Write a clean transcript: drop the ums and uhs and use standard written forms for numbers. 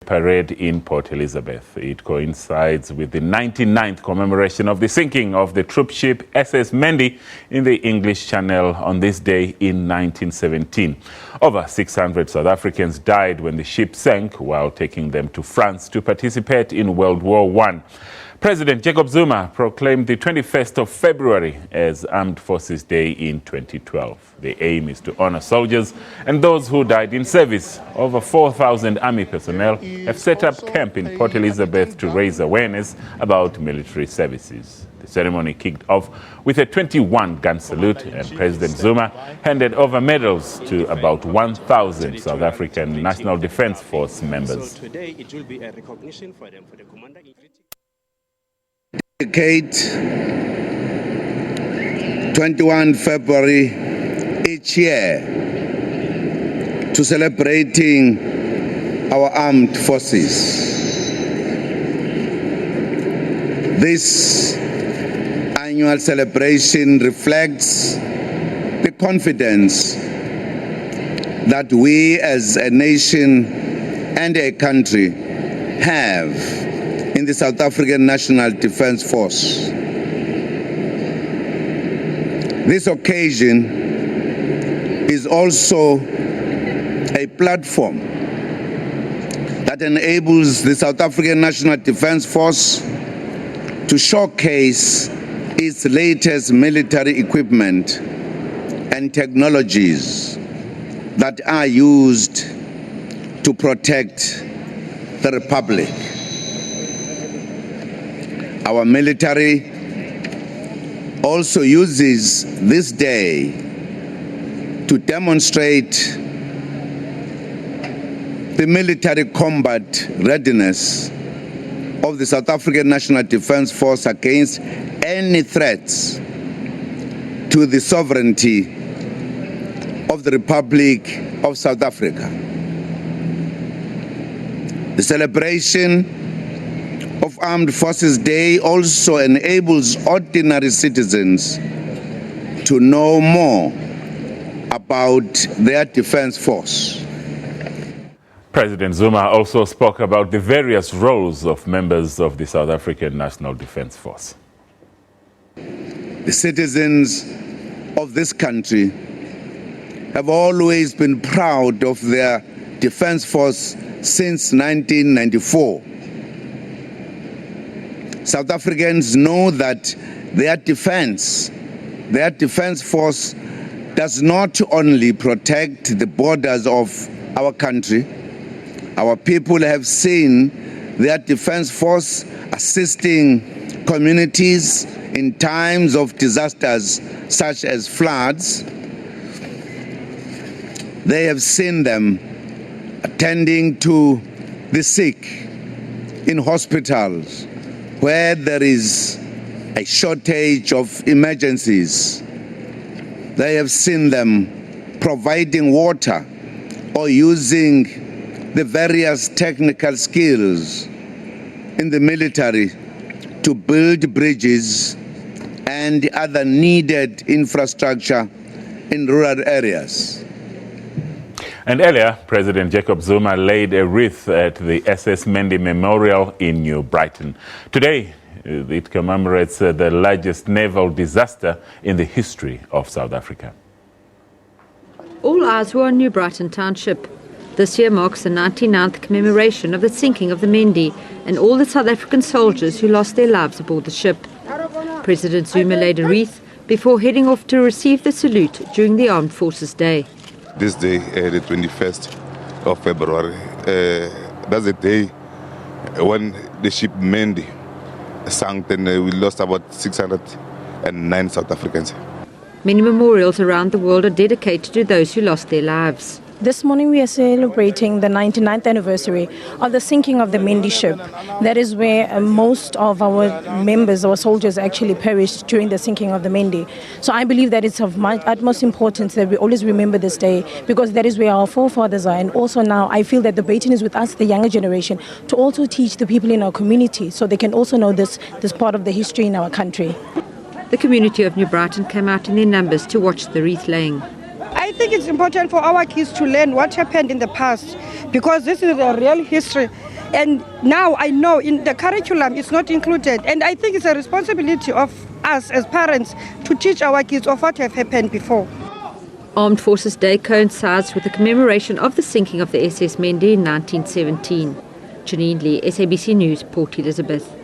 Parade in Port Elizabeth. It coincides with the 99th commemoration of the sinking of the troopship SS Mendi in the English Channel on this day in 1917. Over 600 South Africans died when the ship sank while taking them to France to participate in World War I. President Jacob Zuma proclaimed the 21st of February as Armed Forces Day in 2012. The aim is to honor soldiers and those who died in service. Over 4,000 army personnel have set up camp in Port Elizabeth to raise awareness about military services. The ceremony kicked off with a 21-gun salute, and President Zuma handed over medals to about 1,000 South African National Defence Force members. So today it will be a recognition for them, for the commander-in-chief. Dedicate 21 February each year to celebrating our armed forces. This annual celebration reflects the confidence that we as a nation and a country have in the South African National Defence Force. This occasion is also a platform that enables the South African National Defence Force to showcase its latest military equipment and technologies that are used to protect the Republic. Our military also uses this day to demonstrate the military combat readiness of the South African National Defence Force against any threats to the sovereignty of the Republic of South Africa. The celebration of Armed Forces Day also enables ordinary citizens to know more about their defense force. President Zuma also spoke about the various roles of members of the South African National Defence Force. The citizens of this country have always been proud of their defense force since 1994. South Africans know that their defense force does not only protect the borders of our country. Our people have seen their defense force assisting communities in times of disasters such as floods. They have seen them attending to the sick in hospitals where there is a shortage of emergencies. They have seen them providing water or using the various technical skills in the military to build bridges and other needed infrastructure in rural areas. And earlier, President Jacob Zuma laid a wreath at the SS Mendi Memorial in New Brighton. Today, it commemorates the largest naval disaster in the history of South Africa. All eyes were on New Brighton Township. This year marks the 99th commemoration of the sinking of the Mendi and all the South African soldiers who lost their lives aboard the ship. President Zuma laid a wreath before heading off to receive the salute during the Armed Forces Day. This day, the 21st of February, that's the day when the ship Mendi sank, and we lost about 609 South Africans. Many memorials around the world are dedicated to those who lost their lives. This morning we are celebrating the 99th anniversary of the sinking of the Mendi ship. That is where most of our members, our soldiers, actually perished during the sinking of the Mendi. So I believe that it's of utmost importance that we always remember this day, because that is where our forefathers are. And also now I feel that the baton is with us, the younger generation, to also teach the people in our community so they can also know this part of the history in our country. The community of New Brighton came out in their numbers to watch the wreath laying. I think it's important for our kids to learn what happened in the past, because this is a real history And now I know in the curriculum it's not included. And I think it's a responsibility of us as parents to teach our kids of what have happened before. Armed Forces Day coincides with the commemoration of the sinking of the SS Mendi in 1917. Janine Lee, SABC News, Port Elizabeth.